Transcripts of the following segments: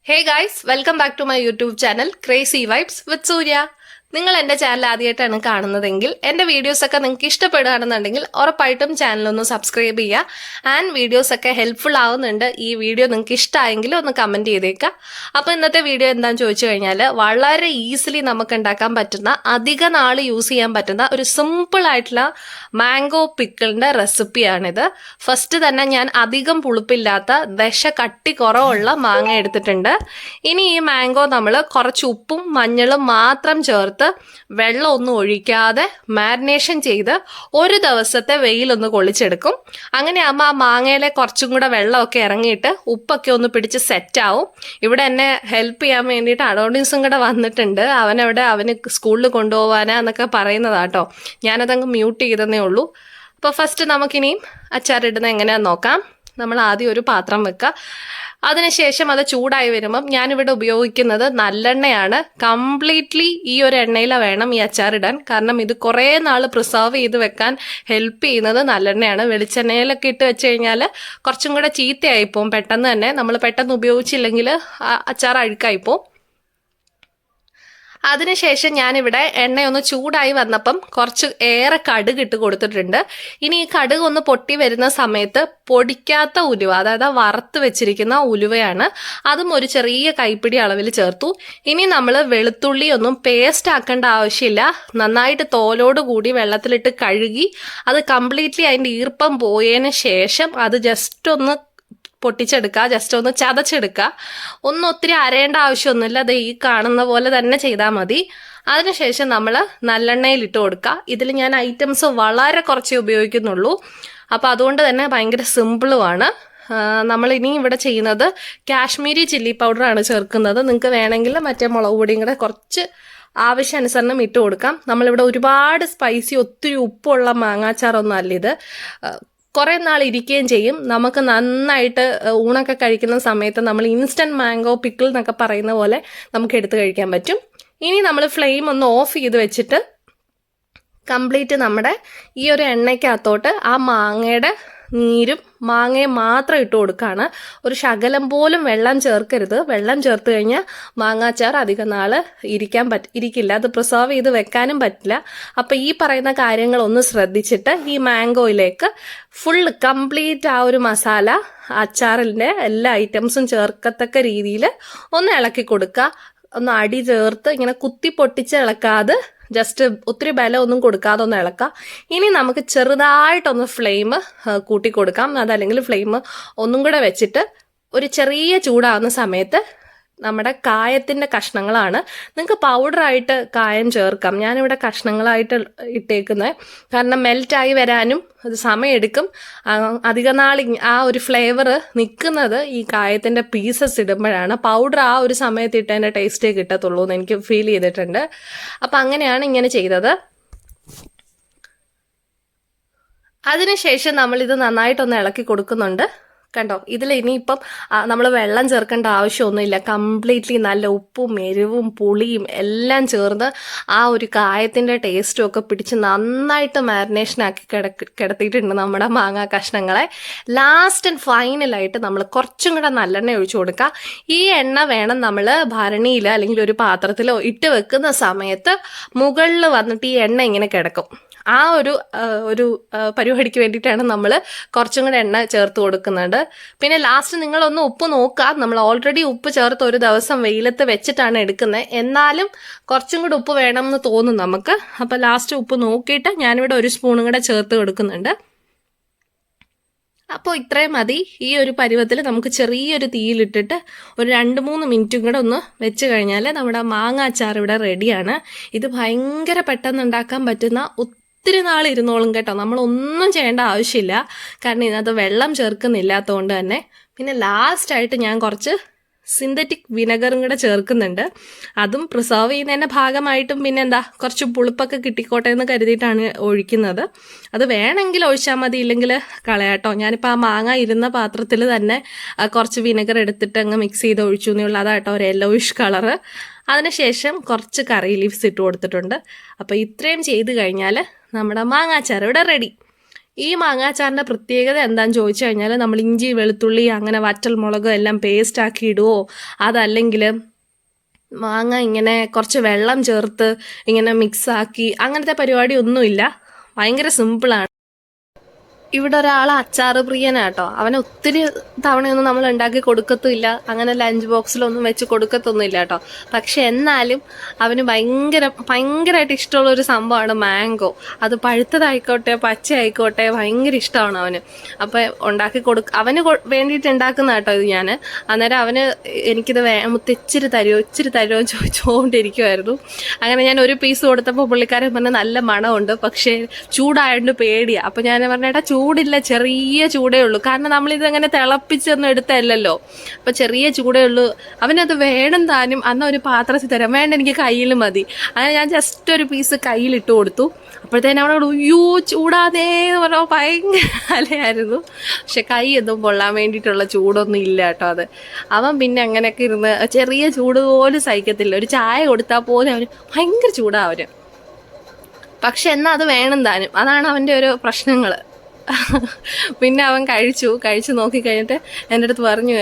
Hey guys, welcome back to my YouTube channel Crazy Vibes with Surya. നിങ്ങൾ എൻ്റെ channel ആദ്യമായിട്ടാണ് കാണുന്നതെങ്കിൽ എൻ്റെ വീഡിയോസൊക്കെ നിങ്ങൾക്ക് ഇഷ്ടപ്പെടുകയാണെന്നുണ്ടെങ്കിൽ ഉറപ്പായിട്ടും ചാനലൊന്ന് സബ്സ്ക്രൈബ് ചെയ്യുക ആൻഡ് വീഡിയോസൊക്കെ ഹെൽപ്ഫുൾ ആവുന്നുണ്ട്. ഈ വീഡിയോ നിങ്ങൾക്ക് ഇഷ്ടമായെങ്കിൽ ഒന്ന് കമൻറ്റ് ചെയ്തേക്കുക. അപ്പോൾ ഇന്നത്തെ വീഡിയോ എന്താണെന്ന് ചോദിച്ചു കഴിഞ്ഞാൽ വളരെ ഈസിലി നമുക്ക് ഉണ്ടാക്കാൻ പറ്റുന്ന അധിക നാൾ യൂസ് ചെയ്യാൻ പറ്റുന്ന ഒരു സിമ്പിൾ ആയിട്ടുള്ള മാംഗോ പിക്കിളിൻ്റെ റെസിപ്പിയാണിത്. ഫസ്റ്റ് തന്നെ ഞാൻ അധികം പുളിപ്പില്ലാത്ത കട്ടി കുറവുള്ള മാങ്ങ എടുത്തിട്ടുണ്ട്. ഇനി ഈ മാംഗോ നമ്മൾ കുറച്ച് ഉപ്പും മഞ്ഞളും മാത്രം ചേർത്ത് വെള്ളം ഒന്നും ഒഴിക്കാതെ മാരിനേഷൻ ചെയ്ത് ഒരു ദിവസത്തെ വെയിലൊന്ന് കൊള്ളിച്ചെടുക്കും. അങ്ങനെയാകുമ്പോൾ ആ മാങ്ങയിലെ കുറച്ചും കൂടെ വെള്ളമൊക്കെ ഇറങ്ങിയിട്ട് ഉപ്പൊക്കെ ഒന്ന് പിടിച്ച് സെറ്റാവും. ഇവിടെ എന്നെ ഹെൽപ്പ് ചെയ്യാൻ വേണ്ടിയിട്ട് അഡോണിസും കൂടെ വന്നിട്ടുണ്ട്. അവന് സ്കൂളിൽ കൊണ്ടുപോകാനാ എന്നൊക്കെ പറയുന്നതാട്ടോ. ഞാനതങ്ങ് മ്യൂട്ട് ചെയ്തതേ ഉള്ളൂ. അപ്പോൾ ഫസ്റ്റ് നമുക്കിനിയും അച്ചാറിടുന്നത് എങ്ങനെയാണെന്ന് നോക്കാം. നമ്മൾ ആദ്യം ഒരു പാത്രം വെക്കുക. അതിനുശേഷം അത് ചൂടായി വരുമ്പം ഞാനിവിടെ ഉപയോഗിക്കുന്നത് നല്ലെണ്ണയാണ്. കംപ്ലീറ്റ്ലി ഈ ഒരു എണ്ണയിൽ വേണം ഈ അച്ചാറിടാൻ. കാരണം ഇത് കുറേ നാൾ പ്രിസർവ് ചെയ്ത് വെക്കാൻ ഹെൽപ്പ് ചെയ്യുന്നത് നല്ലെണ്ണയാണ്. വെളിച്ചെണ്ണയിലൊക്കെ ഇട്ട് വെച്ച് കഴിഞ്ഞാൽ കുറച്ചും കൂടെ ചീത്തയായിപ്പോവും. പെട്ടെന്ന് തന്നെ നമ്മൾ പെട്ടെന്ന് ഉപയോഗിച്ചില്ലെങ്കിൽ അച്ചാർ അഴുക്കായിപ്പോവും. അതിനുശേഷം ഞാനിവിടെ എണ്ണയൊന്ന് ചൂടായി വന്നപ്പം കുറച്ച് ഏറെ കടുക് ഇട്ട് കൊടുത്തിട്ടുണ്ട്. ഇനി ഈ കടുക് ഒന്ന് പൊട്ടി വരുന്ന സമയത്ത് പൊടിക്കാത്ത ഉലുവ, അതായത് വറുത്ത് വെച്ചിരിക്കുന്ന ഉലുവയാണ്, അതും ഒരു ചെറിയ കൈപ്പിടി അളവിൽ ചേർത്തു. ഇനി നമ്മൾ വെളുത്തുള്ളി ഒന്നും പേസ്റ്റ് ആക്കേണ്ട ആവശ്യമില്ല. നന്നായിട്ട് തോലോട് കൂടി വെള്ളത്തിലിട്ട് കഴുകി അത് കംപ്ലീറ്റ്ലി അതിൻ്റെ ഈർപ്പം പോയതിന് ശേഷം അത് ജസ്റ്റ് ഒന്ന് പൊട്ടിച്ചെടുക്കുക, ജസ്റ്റ് ഒന്ന് ചതച്ചെടുക്കുക. ഒന്നും ഒത്തിരി അരയേണ്ട ആവശ്യമൊന്നുമില്ല. അത് ഈ കാണുന്ന പോലെ തന്നെ ചെയ്താൽ മതി. അതിനുശേഷം നമ്മൾ നല്ലെണ്ണയിൽ ഇട്ട് കൊടുക്കുക. ഇതിൽ ഞാൻ ഐറ്റംസ് വളരെ കുറച്ചേ ഉപയോഗിക്കുന്നുള്ളൂ. അപ്പോൾ അതുകൊണ്ട് തന്നെ ഭയങ്കര സിമ്പിളുമാണ്. നമ്മൾ ഇനി ഇവിടെ ചെയ്യുന്നത് കാശ്മീരി ചില്ലി പൗഡറാണ് ചേർക്കുന്നത്. നിങ്ങൾക്ക് വേണമെങ്കിൽ മറ്റേ മുളക് പൊടിയും കൂടെ കുറച്ച് ആവശ്യാനുസരണം ഇട്ട് കൊടുക്കാം. നമ്മളിവിടെ ഒരുപാട് സ്പൈസി ഒത്തിരി ഉപ്പുള്ള മാങ്ങാച്ചാറൊന്നും അല്ല ഇത്. കുറേ നാൾ ഇരിക്കുകയും ചെയ്യും. നമുക്ക് നന്നായിട്ട് ഊണൊക്കെ കഴിക്കുന്ന സമയത്ത് നമ്മൾ ഇൻസ്റ്റൻറ്റ് മാംഗോ പിക്കിൾ എന്നൊക്കെ പറയുന്ന പോലെ നമുക്ക് എടുത്ത് കഴിക്കാൻ പറ്റും. ഇനി നമ്മൾ ഫ്ലെയിം ഒന്ന് ഓഫ് ചെയ്ത് വെച്ചിട്ട് കംപ്ലീറ്റ് നമ്മുടെ ഈ ഒരു എണ്ണയ്ക്കകത്തോട്ട് ആ മാങ്ങയുടെ നീരും മാങ്ങയും മാത്രം ഇട്ട് കൊടുക്കുകയാണ്. ഒരു ശകലം പോലും വെള്ളം ചേർക്കരുത്. വെള്ളം ചേർത്ത് കഴിഞ്ഞാൽ മാങ്ങാച്ചാർ അധികം നാൾ ഇരിക്കില്ല. അത് പ്രിസർവ് ചെയ്ത് വെക്കാനും പറ്റില്ല. അപ്പം ഈ പറയുന്ന കാര്യങ്ങളൊന്ന് ശ്രദ്ധിച്ചിട്ട് ഈ മാംഗോയിലേക്ക് ഫുൾ കംപ്ലീറ്റ് ആ ഒരു മസാല അച്ചാറിൻ്റെ എല്ലാ ഐറ്റംസും ചേർക്കത്തക്ക രീതിയിൽ ഒന്ന് ഇളക്കി കൊടുക്കുക. ഒന്ന് അടി ചേർത്ത് ഇങ്ങനെ കുത്തി പൊട്ടിച്ച് ഇളക്കാതെ ജസ്റ്റ് ഒത്തിരി ബലമൊന്നും കൊടുക്കാതെ ഒന്ന് ഇളക്കാം. ഇനി നമുക്ക് ചെറുതായിട്ടൊന്ന് ഫ്ലെയിം കൂട്ടി കൊടുക്കാം. അതല്ലെങ്കിൽ ഫ്ലെയിം ഒന്നും കൂടെ വെച്ചിട്ട് ഒരു ചെറിയ ചൂടാകുന്ന സമയത്ത് നമ്മുടെ കായത്തിൻ്റെ കഷ്ണങ്ങളാണ്. നിങ്ങൾക്ക് പൗഡറായിട്ട് കായം ചേർക്കാം. ഞാനിവിടെ കഷ്ണങ്ങളായിട്ട് ഇട്ടേക്കുന്നത്. കാരണം മെൽറ്റായി വരാനും അത് സമയമെടുക്കും. അധിക നാൾ ആ ഒരു ഫ്ലേവർ നിൽക്കുന്നത് ഈ കായത്തിൻ്റെ പീസസ് ഇടുമ്പോഴാണ്. പൗഡർ ആ ഒരു സമയത്ത് ഇട്ടതിൻ്റെ ടേസ്റ്റേ കിട്ടത്തുള്ളൂ എന്ന് എനിക്ക് ഫീൽ ചെയ്തിട്ടുണ്ട്. അപ്പം അങ്ങനെയാണ് ഇങ്ങനെ ചെയ്തത്. അതിനുശേഷം നമ്മളിത് നന്നായിട്ടൊന്ന് ഇളക്കി കൊടുക്കുന്നുണ്ട്. കണ്ടോ, ഇതിൽ ഇനിയിപ്പം നമ്മൾ വെള്ളം ചേർക്കേണ്ട ആവശ്യമൊന്നുമില്ല. കംപ്ലീറ്റ്ലി നല്ല ഉപ്പും എരിവും പുളിയും എല്ലാം ചേർന്ന് ആ ഒരു കായത്തിൻ്റെ ടേസ്റ്റും ഒക്കെ പിടിച്ച് നന്നായിട്ട് മാരിനേഷനാക്കി കിടത്തിയിട്ടുണ്ട് നമ്മുടെ മാങ്ങാ കഷ്ണങ്ങളെ. ലാസ്റ്റ് ആൻഡ് ഫൈനലായിട്ട് നമ്മൾ കുറച്ചും കൂടെ നല്ലെണ്ണ ഒഴിച്ചു കൊടുക്കുക. ഈ എണ്ണ വേണം നമ്മൾ ഭരണിയിൽ അല്ലെങ്കിൽ ഒരു പാത്രത്തിലോ ഇട്ട് വെക്കുന്ന സമയത്ത് മുകളിൽ വന്നിട്ട് ഈ എണ്ണ ഇങ്ങനെ കിടക്കും. ആ ഒരു പരിപാടിക്ക് വേണ്ടിയിട്ടാണ് നമ്മൾ കുറച്ചും കൂടെ എണ്ണ ചേർത്ത് കൊടുക്കുന്നുണ്ട്. പിന്നെ ലാസ്റ്റ് നിങ്ങളൊന്ന് ഉപ്പ് നോക്കുക. നമ്മൾ ഓൾറെഡി ഉപ്പ് ചേർത്ത് ഒരു ദിവസം വെയിലത്ത് വെച്ചിട്ടാണ് എടുക്കുന്നത്. എന്നാലും കുറച്ചും കൂടെ ഉപ്പ് വേണമെന്ന് തോന്നും നമുക്ക്. അപ്പോൾ ലാസ്റ്റ് ഉപ്പ് നോക്കിയിട്ട് ഞാനിവിടെ ഒരു സ്പൂണും കൂടെ ചേർത്ത് കൊടുക്കുന്നുണ്ട്. അപ്പോൾ ഇത്രയും മതി. ഈ ഒരു പരുവത്തിൽ നമുക്ക് ചെറിയൊരു തീയിലിട്ടിട്ട് ഒരു 2-3 മിനിറ്റും കൂടെ ഒന്ന് വെച്ച് കഴിഞ്ഞാൽ നമ്മുടെ മാങ്ങ അച്ചാർ ഇവിടെ റെഡിയാണ്. ഇത് ഭയങ്കര പെട്ടെന്ന് ഉണ്ടാക്കാൻ പറ്റുന്ന ഒത്തിരി നാൾ ഇരുന്നോളും കേട്ടോ. നമ്മളൊന്നും ചെയ്യേണ്ട ആവശ്യമില്ല. കാരണം ഇതിനകത്ത് വെള്ളം ചേർക്കുന്നില്ലാത്തതുകൊണ്ട് തന്നെ. പിന്നെ ലാസ്റ്റായിട്ട് ഞാൻ കുറച്ച് സിന്തറ്റിക് വിനെഗറും കൂടെ ചേർക്കുന്നുണ്ട്. അതും പ്രിസർവ് ചെയ്യുന്നതിൻ്റെ ഭാഗമായിട്ടും പിന്നെ കുറച്ച് പുളിപ്പൊക്കെ കിട്ടിക്കോട്ടെ എന്ന് കരുതിയിട്ടാണ് ഒഴിക്കുന്നത്. അത് വേണമെങ്കിൽ ഒഴിച്ചാൽ മതി, ഇല്ലെങ്കിൽ കളയാട്ടോ. ഞാനിപ്പോൾ ആ മാങ്ങ ഇരുന്ന പാത്രത്തിൽ തന്നെ കുറച്ച് വിനെഗർ എടുത്തിട്ട് അങ്ങ് മിക്സ് ചെയ്ത് ഒഴിച്ചു എന്നുള്ള അതാട്ടോ ഒരു യെല്ലോയിഷ് കളറ്. അതിനുശേഷം കുറച്ച് കറി ലീവ്സ് ഇട്ട് കൊടുത്തിട്ടുണ്ട്. അപ്പോൾ ഇത്രയും ചെയ്ത് കഴിഞ്ഞാൽ നമ്മുടെ മാങ്ങാച്ചാർ ഇവിടെ റെഡി. ഈ മാങ്ങാച്ചാറിൻ്റെ പ്രത്യേകത എന്താണെന്ന് ചോദിച്ചു കഴിഞ്ഞാൽ നമ്മൾ ഇഞ്ചി വെളുത്തുള്ളി അങ്ങനെ വറ്റൽ മുളക് എല്ലാം പേസ്റ്റ് ആക്കി ഇടുവോ, അതല്ലെങ്കിൽ മാങ്ങ ഇങ്ങനെ കുറച്ച് വെള്ളം ചേർത്ത് ഇങ്ങനെ മിക്സാക്കി അങ്ങനത്തെ പരിപാടി ഒന്നുമില്ല. ഭയങ്കര സിമ്പിളാണ്. ഇവിടെ ഒരാൾ അച്ചാറ് പ്രിയനാട്ടോ. അവനെ ഒത്തിരി തവണയൊന്നും നമ്മൾ ഉണ്ടാക്കി കൊടുക്കത്തുമില്ല, അങ്ങനെ ലഞ്ച് ബോക്സിലൊന്നും വെച്ച് കൊടുക്കത്തൊന്നുമില്ല കേട്ടോ. പക്ഷെ എന്നാലും അവന് ഭയങ്കരമായിട്ട് ഇഷ്ടമുള്ള ഒരു സംഭവമാണ് മാംഗോ. അത് പഴുത്തതായിക്കോട്ടെ പച്ചയായിക്കോട്ടെ ഭയങ്കര ഇഷ്ടമാണ് അവന്. അപ്പോൾ ഉണ്ടാക്കി അവന് വേണ്ടിയിട്ട് ഉണ്ടാക്കുന്ന കേട്ടോ ഇത് ഞാൻ. അന്നേരം അവന് എനിക്കിത് ഇച്ചിരി തരുമോ ചോദിച്ചുകൊണ്ടിരിക്കുമായിരുന്നു. അങ്ങനെ ഞാൻ ഒരു പീസ് കൊടുത്തപ്പോൾ പുള്ളിക്കാരൻ പറഞ്ഞ് നല്ല മണമുണ്ട്, പക്ഷേ ചൂടായതുകൊണ്ട് പേടിയാണ്. അപ്പോൾ ഞാൻ പറഞ്ഞേട്ടാ ചൂടില്ല, ചെറിയ ചൂടേ ഉള്ളൂ. കാരണം നമ്മളിതങ്ങനെ തിളപ്പിച്ചൊന്നും എടുത്തല്ലോ, അപ്പം ചെറിയ ചൂടേ ഉള്ളൂ. അവനത് വേണം താനും. അന്ന് ഒരു പാത്രത്തിൽ തരാം, വേണ്ട എനിക്ക് കയ്യിൽ മതി. അങ്ങനെ ഞാൻ ജസ്റ്റ് ഒരു പീസ് കയ്യിലിട്ട് കൊടുത്തു. അപ്പോഴത്തേനും അവിടെ അയ്യോ ചൂടാതേ എന്ന് പറഞ്ഞാൽ ഭയങ്കര അലയായിരുന്നു. പക്ഷെ കൈ ഒന്നും പൊള്ളാൻ വേണ്ടിയിട്ടുള്ള ചൂടൊന്നും ഇല്ല കേട്ടോ. അത് അവൻ പിന്നെ അങ്ങനെയൊക്കെ ഇരുന്ന് ചെറിയ ചൂട് പോലും സഹിക്കത്തില്ല. ഒരു ചായ കൊടുത്താൽ പോലും അവന് ഭയങ്കര ചൂടാണ് അവന്. പക്ഷെ എന്നാൽ അത് വേണം താനും. അതാണ് അവൻ്റെ ഒരു പ്രശ്നങ്ങൾ. പിന്നെ അവൻ കഴിച്ചു നോക്കിക്കഴിഞ്ഞിട്ട് എൻ്റെ അടുത്ത് പറഞ്ഞു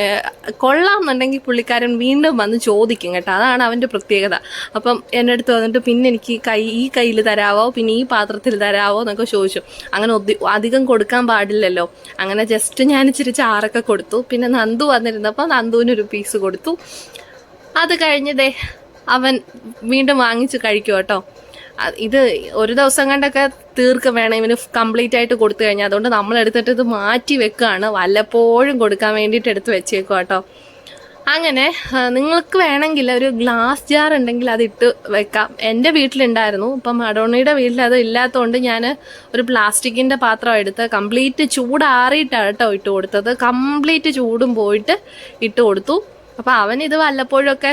കൊള്ളാമെന്നുണ്ടെങ്കിൽ പുള്ളിക്കാരൻ വീണ്ടും വന്ന് ചോദിക്കും കേട്ടോ. അതാണ് അവൻ്റെ പ്രത്യേകത. അപ്പം എൻ്റെ അടുത്ത് വന്നിട്ട് പിന്നെ എനിക്ക് ഈ കയ്യിൽ തരാവോ, പിന്നെ ഈ പാത്രത്തിൽ തരാവോ എന്നൊക്കെ ചോദിച്ചു. അങ്ങനെ അധികം കൊടുക്കാൻ പാടില്ലല്ലോ. അങ്ങനെ ജസ്റ്റ് ഞാൻ ഇച്ചിരി ചാറൊക്കെ കൊടുത്തു. പിന്നെ നന്ദു വന്നിരുന്നപ്പോൾ നന്ദുവിനൊരു പീസ് കൊടുത്തു. അത് കഴിഞ്ഞതേ അവൻ വീണ്ടും വാങ്ങിച്ച് കഴിക്കും കേട്ടോ. ഇത് ഒരു ദിവസം കണ്ടൊക്കെ വേണം ഇവന് കംപ്ലീറ്റ് ആയിട്ട് കൊടുത്തു കഴിഞ്ഞാൽ. അതുകൊണ്ട് നമ്മൾ എടുത്തിട്ട് ഇത് മാറ്റി വെക്കുകയാണ്. വല്ലപ്പോഴും കൊടുക്കാൻ വേണ്ടിയിട്ട് എടുത്ത് വെച്ചേക്കും കേട്ടോ. അങ്ങനെ നിങ്ങൾക്ക് വേണമെങ്കിൽ ഒരു ഗ്ലാസ് ജാർ ഉണ്ടെങ്കിൽ അത് ഇട്ട് വെക്കാം. എൻ്റെ വീട്ടിലുണ്ടായിരുന്നു. ഇപ്പം അഡോണിയുടെ വീട്ടിൽ അത് ഇല്ലാത്തതുകൊണ്ട് ഞാൻ ഒരു പ്ലാസ്റ്റിക്കിൻ്റെ പാത്രം എടുത്ത് കംപ്ലീറ്റ് ചൂടാറിയിട്ടാണ് കേട്ടോ ഇട്ട് കൊടുത്തത്. കംപ്ലീറ്റ് ചൂടും പോയിട്ട് ഇട്ട് കൊടുത്തു. അപ്പോൾ അവനിത് വല്ലപ്പോഴൊക്കെ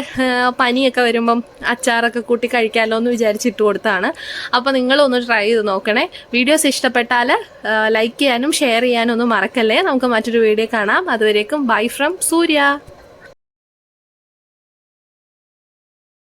പനിയൊക്കെ വരുമ്പം അച്ചാറൊക്കെ കൂട്ടി കഴിക്കാമല്ലോ എന്ന് വിചാരിച്ചിട്ട് കൊടുത്താണ്. അപ്പോൾ നിങ്ങളൊന്ന് ട്രൈ ചെയ്ത് നോക്കണേ. വീഡിയോസ് ഇഷ്ടപ്പെട്ടാൽ ലൈക്ക് ചെയ്യാനും ഷെയർ ചെയ്യാനും ഒന്നും മറക്കല്ലേ. നമുക്ക് മറ്റൊരു വീഡിയോ കാണാം. അതുവരേക്കും ബൈ ഫ്രം സൂര്യ.